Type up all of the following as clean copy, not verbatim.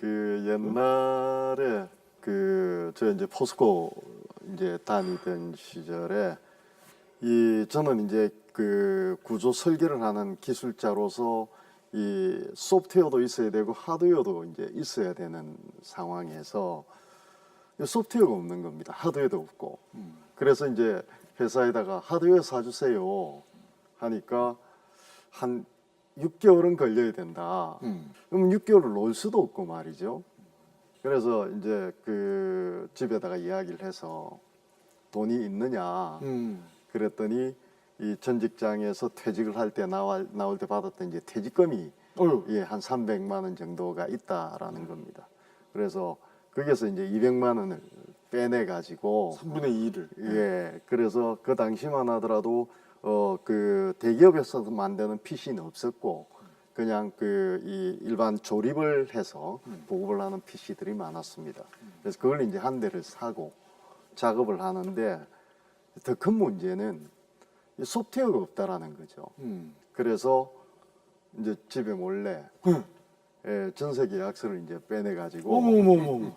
그 옛날에 저 이제 포스코 이제 다니던 시절에 저는 이제 그 구조 설계를 하는 기술자로서 이 소프트웨어도 있어야 되고 하드웨어도 이제 있어야 되는 상황에서 소프트웨어가 없는 겁니다. 하드웨어도 없고. 그래서 이제 회사에다가 하드웨어 사주세요 하니까 한 6개월은 걸려야 된다. 그럼 6개월을 놓을 수도 없고 말이죠. 그래서 이제 그 집에다가 이야기를 해서 돈이 있느냐 그랬더니 이 전 직장에서 퇴직을 할 때 나올 때 받았던 이제 퇴직금이 예, 한 300만 원 정도가 있다라는 겁니다. 그래서 거기에서 이제 200만 원을 빼내 가지고 3분의 2를 예, 그래서 그 당시만 하더라도 그 대기업에서 만드는 PC는 없었고 그냥 이 일반 조립을 해서 보급을 하는 PC들이 많았습니다. 그래서 그걸 이제 한 대를 사고 작업을 하는데 더 큰 문제는 이 소프트웨어가 없다라는 거죠. 그래서 이제 집에 몰래 예, 전세 계약서를 이제 빼내 가지고 어머머머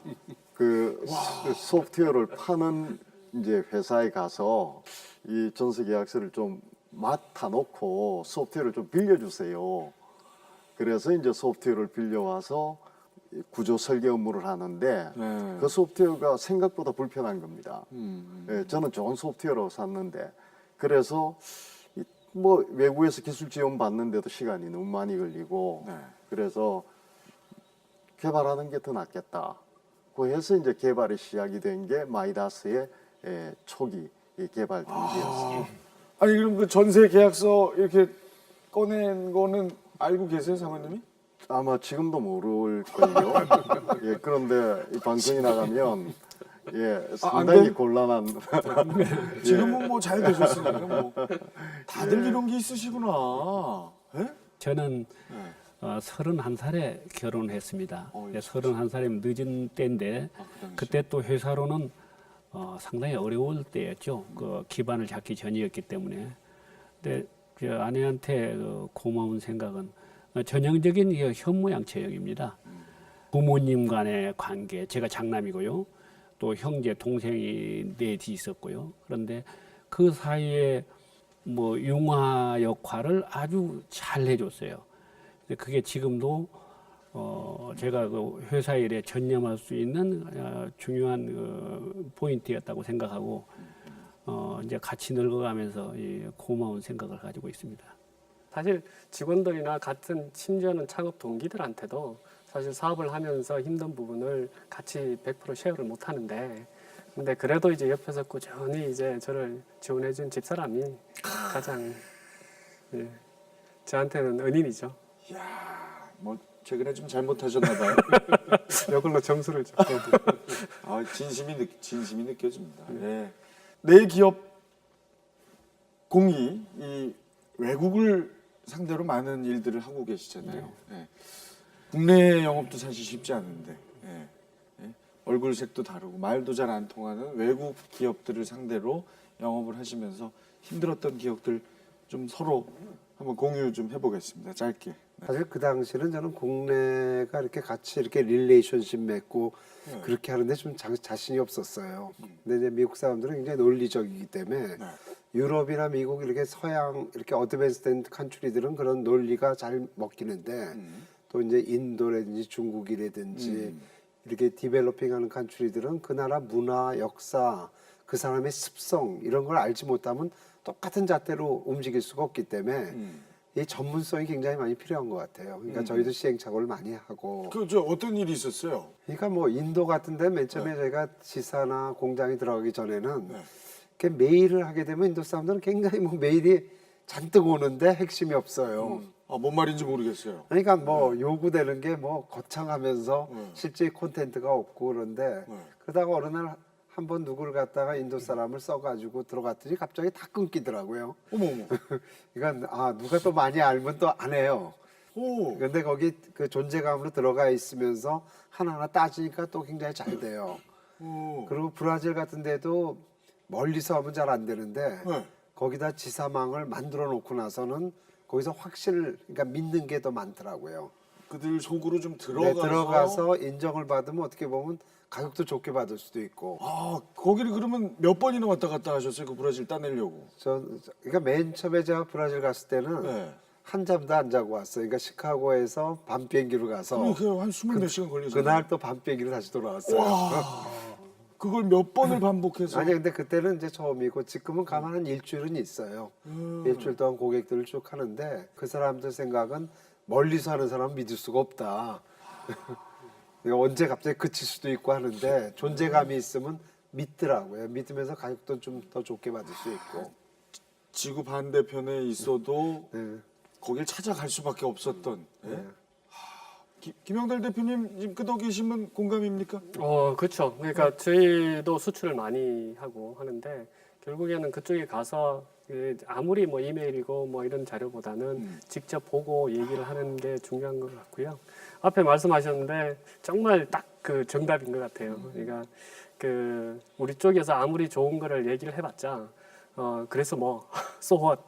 그 소프트웨어를 파는 이제 회사에 가서 이 전세 계약서를 좀 맡아 놓고 소프트웨어를 좀 빌려주세요. 그래서 이제 소프트웨어를 빌려와서 구조 설계 업무를 하는데 네. 그 소프트웨어가 생각보다 불편한 겁니다. 예, 저는 좋은 소프트웨어로 샀는데 그래서 뭐 외국에서 기술 지원 받는데도 시간이 너무 많이 걸리고 네. 그래서 개발하는 게 더 낫겠다. 그 해서 이제 개발이 시작이 된 게 마이다스의 초기 개발 단계였습니다. 아니 그럼 그 전세 계약서 이렇게 꺼낸 거는 알고 계세요, 사모님이? 아마 지금도 모를걸요. 예, 그런데 이 방송이 나가면 예, 상당히 곤란한. 지금은 뭐 잘 되셨으니까 뭐 다들 이런 게 있으시구나. 예? 저는 31살에 결혼했습니다. 31살이면 늦은 때인데 그때 또 회사로는 상당히 어려울 때였죠. 그 기반을 잡기 전이었기 때문에. 근데 그 아내한테 고마운 생각은 전형적인 현모양처형입니다. 부모님 간의 관계, 제가 장남이고요. 또 형제, 동생이 넷이 있었고요. 그런데 그 사이에 뭐 융화 역할을 아주 잘 해줬어요. 그게 지금도 제가 그 회사 일에 전념할 수 있는 중요한 포인트였다고 생각하고 이제 같이 늙어가면서 이 고마운 생각을 가지고 있습니다. 사실 직원들이나 같은 심지어는 창업 동기들한테도 사실 사업을 하면서 힘든 부분을 같이 100% 쉐어를 못 하는데 근데 그래도 이제 옆에서 꾸준히 이제 저를 지원해준 집사람이 가장 예, 저한테는 은인이죠. 이야, 뭐 최근에 좀 잘못하셨나 봐요. 이걸로 점수를 좀. 아, 진심이 느껴집니다. 예. 내 기업 공이 이 외국을 상대로 많은 일들을 하고 계시잖아요. 예. 국내 영업도 사실 쉽지 않은데 예. 예. 얼굴색도 다르고 말도 잘 안 통하는 외국 기업들을 상대로 영업을 하시면서 힘들었던 기억들 좀 서로 한번 공유 좀 해보겠습니다. 짧게. 네. 사실 그 당시는 저는 국내가 이렇게 같이 이렇게 릴레이션십 맺고 그렇게 하는데 좀 자신이 없었어요. 근데 이제 미국 사람들은 굉장히 논리적이기 때문에 유럽이나 미국 이렇게 서양 이렇게 어드밴스된 컨트리들은 그런 논리가 잘 먹히는데 또 이제 인도라든지 중국이라든지 이렇게 디벨로핑하는 컨트리들은 그 나라 문화, 역사, 그 사람의 습성 이런 걸 알지 못하면 똑같은 잣대로 움직일 수가 없기 때문에 이 전문성이 굉장히 많이 필요한 것 같아요. 그러니까 저희도 시행착오를 많이 하고. 저 어떤 일이 있었어요? 그러니까 뭐 인도 같은데 맨 처음에 저희가 지사나 공장에 들어가기 전에는 이렇게 메일을 하게 되면 인도 사람들은 굉장히 뭐 메일이 잔뜩 오는데 핵심이 없어요. 아, 뭔 말인지 모르겠어요. 그러니까 뭐 요구되는 게 뭐 거창하면서 실제 콘텐츠가 없고 그런데 그러다가 어느 날 한번 누구를 갖다가 인도 사람을 써가지고 들어갔더니 갑자기 다 끊기더라고요. 어머머. 그러니까 누가 또 많이 알면 또 안 해요. 오. 근데 거기 그 존재감으로 들어가 있으면서 하나하나 따지니까 또 굉장히 잘 돼요. 오. 그리고 브라질 같은 데도 멀리서 하면 잘 안 되는데 네. 거기다 지사망을 만들어 놓고 나서는 거기서 그러니까 믿는 게 더 많더라고요. 그들 속으로 좀 네, 들어가서 인정을 받으면 어떻게 보면 가격도 좋게 받을 수도 있고. 아, 거기를 그러면 몇 번이나 왔다 갔다 하셨어요? 그 브라질 따내려고. 그러니까 맨 처음에 제가 브라질 갔을 때는 네. 한 잠도 안 자고 왔어요. 그러니까 시카고에서 밤 비행기로 가서 그럼 한 20몇 시간 걸리잖아요. 그날 또 밤 비행기로 다시 돌아왔어요. 그걸 몇 번을 반복해서. 아니 근데 그때는 이제 처음이고 지금은 가만 한 일주일은 있어요. 일주일 동안 고객들을 쭉 하는데 그 사람들 생각은 멀리서 하는 사람은 믿을 수가 없다. 이거 언제 갑자기 그칠 수도 있고 하는데 존재감이 있으면 믿더라고요. 믿으면서 가격도 좀 더 좋게 받을 수 있고. 지구 반대편에 있어도 네. 거길 찾아갈 수밖에 없었던. 예? 김영달 대표님 지금 끄덕 계시면 공감입니까? 그렇죠. 그러니까 저희도 수출을 많이 하고 하는데 결국에는 그쪽에 가서 아무리 뭐 이메일이고 뭐 이런 자료보다는 직접 보고 얘기를 하는 게 중요한 것 같고요. 앞에 말씀하셨는데 정말 딱 그 정답인 것 같아요. 그러니까 그 우리 쪽에서 아무리 좋은 거를 얘기를 해봤자 그래서 뭐 so what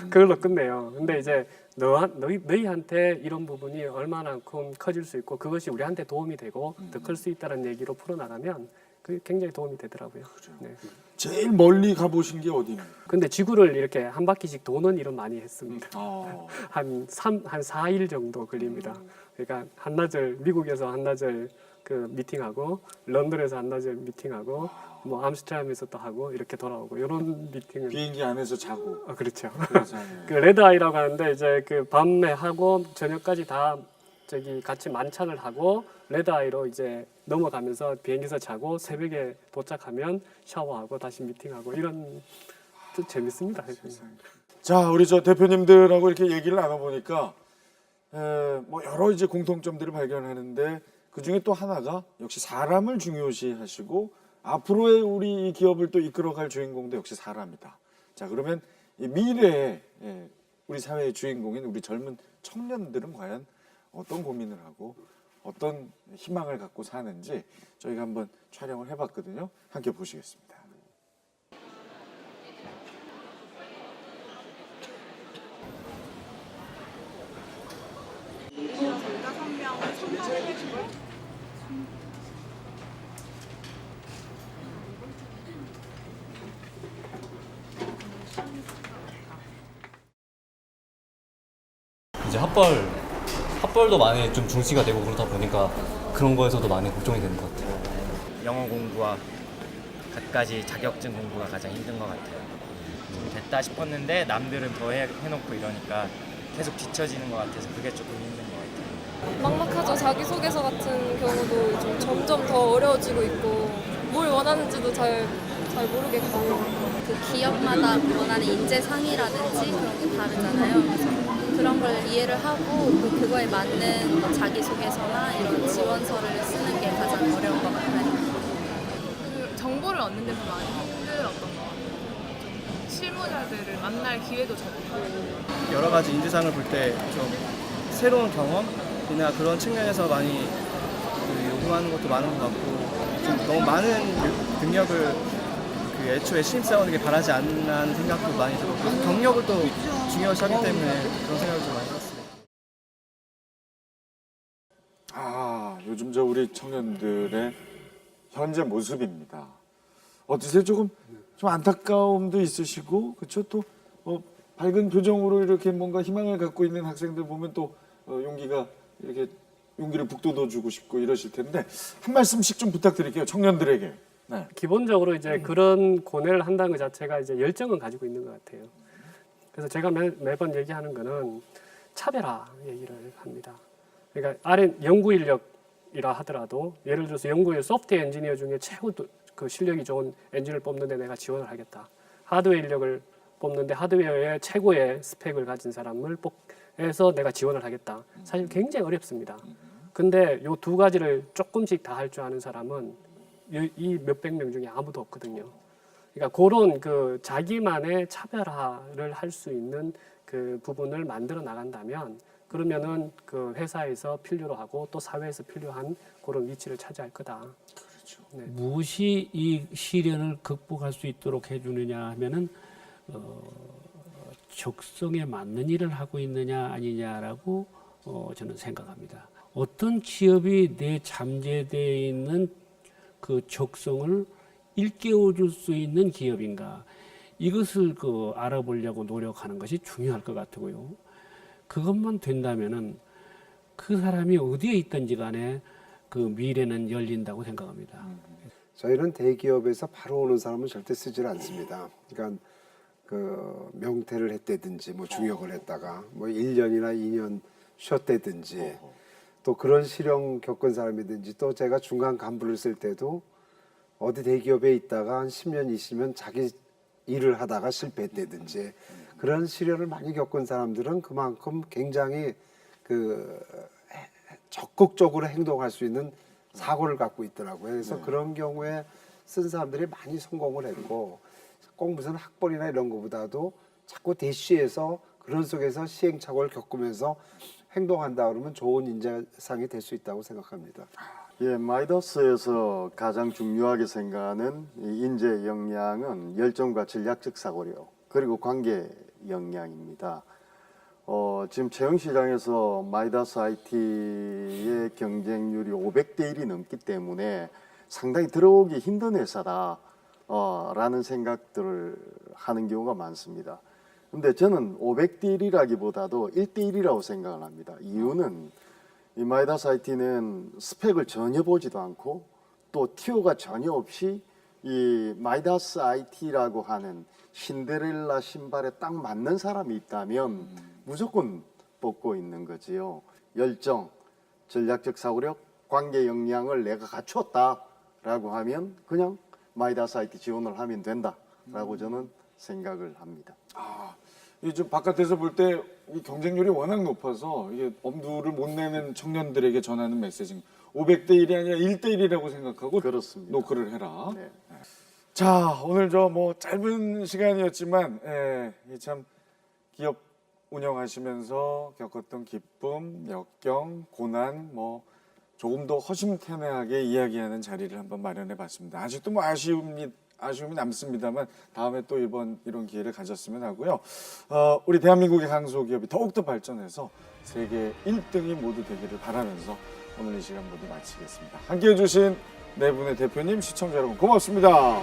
그걸로 끝내요. 근데 이제 너희한테 이런 부분이 얼마나큼 커질 수 있고 그것이 우리한테 도움이 되고 더 클 수 있다는 얘기로 풀어나가면 그게 굉장히 도움이 되더라고요. 네. 제일 멀리 가보신 게 어디입니까? 근데 지구를 이렇게 한 바퀴씩 도는 일은 많이 했습니다. 아, 한 4일 정도 걸립니다. 그러니까 한나절 미국에서 한나절 그 미팅하고 런던에서 한나절 미팅하고 뭐 암스테르담에서 또 하고 이렇게 돌아오고 이런 미팅을 비행기 안에서 자고. 그렇죠. 그래서, 그 레드 아이라고 하는데 이제 그 밤에 하고 저녁까지 다 저기 같이 만찬을 하고 레드 아이로 이제 넘어가면서 비행기에서 자고 새벽에 도착하면 샤워하고 다시 미팅하고 이런 좀 재밌습니다. 자, 우리 저 대표님들하고 이렇게 얘기를 나눠보니까 뭐 여러 이제 공통점들을 발견하는데 그 중에 또 하나가 역시 사람을 중요시하시고 앞으로의 우리 이 기업을 또 이끌어갈 주인공도 역시 사람이다. 자, 그러면 이 미래의 우리 사회의 주인공인 우리 젊은 청년들은 과연 어떤 고민을 하고 어떤 희망을 갖고 사는지 저희가 한번 촬영을 해봤거든요. 함께 보시겠습니다. 이제 합벌도 많이 좀 중시가 되고 그러다 보니까 그런 거에서도 많이 걱정이 되는 것 같아요. 영어 공부와 갖가지 자격증 공부가 가장 힘든 것 같아요. 좀 됐다 싶었는데 남들은 더 해놓고 이러니까 계속 뒤처지는 것 같아서 그게 조금 힘든 것 같아요. 막막하죠. 자기소개서 같은 경우도 좀 점점 더 어려워지고 있고 뭘 원하는지도 잘 모르겠고 그 기업마다 원하는 인재상이라든지 그런 게 다르잖아요. 그래서 그런 걸 이해를 하고 그거에 맞는 뭐 자기소개서나 이런 지원서를 쓰는 게 가장 어려운 것 같아요. 그 정보를 얻는 데서 많이 힘들었던 것 같아요. 실무자들을 만날 기회도 적고 여러 가지 인재상을 볼 때 좀 새로운 경험이나 그런 측면에서 많이 요구하는 것도 많은 것 같고 좀 너무 많은 능력을 애초에 신입사원에게 바라지 않는 생각도 많이 들었고 경력을 또 중요시하기 때문에 그런 생각을 좀 많이 해봤습니다. 아, 요즘 저 우리 청년들의 현재 모습입니다. 어떠세요? 조금 좀 안타까움도 있으시고, 그렇죠? 또 밝은 표정으로 이렇게 뭔가 희망을 갖고 있는 학생들 보면 또 용기가 이렇게 용기를 북돋워주고 싶고 이러실 텐데 한 말씀씩 좀 부탁드릴게요, 청년들에게. 네. 기본적으로 이제 그런 고뇌를 한다는 것 자체가 이제 열정은 가지고 있는 것 같아요. 그래서 제가 매번 얘기하는 거는 차별화 얘기를 합니다. 그러니까 연구 인력이라 하더라도 예를 들어서 연구의 소프트웨어 엔지니어 중에 최고 그 실력이 좋은 엔지니어를 뽑는데 내가 지원을 하겠다. 하드웨어 인력을 뽑는데 하드웨어의 최고의 스펙을 가진 사람을 뽑아서 내가 지원을 하겠다. 사실 굉장히 어렵습니다. 근데 요 두 가지를 조금씩 다 할 줄 아는 사람은 이 몇백 명 중에 아무도 없거든요. 그러니까 그런 그 자기만의 차별화를 할 수 있는 그 부분을 만들어 나간다면 그러면은 그 회사에서 필요로 하고 또 사회에서 필요한 그런 위치를 차지할 거다. 그렇죠. 네. 무엇이 이 시련을 극복할 수 있도록 해주느냐 하면은 적성에 맞는 일을 하고 있느냐 아니냐라고 저는 생각합니다. 어떤 기업이 내 잠재되어 있는 그 적성을 일깨워줄 수 있는 기업인가, 이것을 알아보려고 노력하는 것이 중요할 것 같고요. 그것만 된다면은 그 사람이 어디에 있든지 간에 그 미래는 열린다고 생각합니다. 저희는 대기업에서 바로 오는 사람은 절대 쓰질 않습니다. 그러니까 그 명퇴를 했다든지 뭐 중역을 했다가 뭐 1년이나 2년 쉬었다든지 또 그런 실형 겪은 사람이든지, 또 제가 중간 간부를 쓸 때도 어디 대기업에 있다가 한 10년 20년 자기 일을 하다가 실패했다든지 그런 시련을 많이 겪은 사람들은 그만큼 굉장히 그 적극적으로 행동할 수 있는 사고를 갖고 있더라고요. 그래서 그런 경우에 쓴 사람들이 많이 성공을 했고, 꼭 무슨 학벌이나 이런 것보다도 자꾸 대시해서 그런 속에서 시행착오를 겪으면서 행동한다 그러면 좋은 인재상이 될 수 있다고 생각합니다. 예, 마이더스에서 가장 중요하게 생각하는 이 인재 역량은 열정과 전략적 사고력, 그리고 관계 역량입니다. 지금 채용 시장에서 마이더스 IT의 경쟁률이 500대 1이 넘기 때문에 상당히 들어오기 힘든 회사다 라는 생각들을 하는 경우가 많습니다. 근데 저는 500대 1이라기보다도 1대 1이라고 생각을 합니다. 이유는 이 마이더스 IT는 스펙을 전혀 보지도 않고 또 티오가 전혀 없이 이 마이더스 IT라고 하는 신데렐라 신발에 딱 맞는 사람이 있다면 무조건 뽑고 있는 거지요. 열정, 전략적 사고력, 관계 역량을 내가 갖추었다라고 하면 그냥 마이더스 IT 지원을 하면 된다라고 저는 생각을 합니다. 이 좀 바깥에서 볼 때 이 경쟁률이 워낙 높아서 이게 엄두를 못 내는 청년들에게 전하는 메시지. 500대 1이 아니라 1대 1이라고 생각하고 그렇습니다. 노크를 해라. 네. 자, 오늘 저 뭐 짧은 시간이었지만 참 기업 운영하시면서 겪었던 기쁨, 역경, 고난, 뭐 조금 더 허심탄회하게 이야기하는 자리를 한번 마련해 봤습니다. 아직도 뭐 아쉬움이 남습니다만 다음에 또 이런 기회를 가졌으면 하고요. 우리 대한민국의 강소기업이 더욱더 발전해서 세계 1등이 모두 되기를 바라면서 오늘 이 시간 모두 마치겠습니다. 함께해 주신 네 분의 대표님, 시청자 여러분 고맙습니다.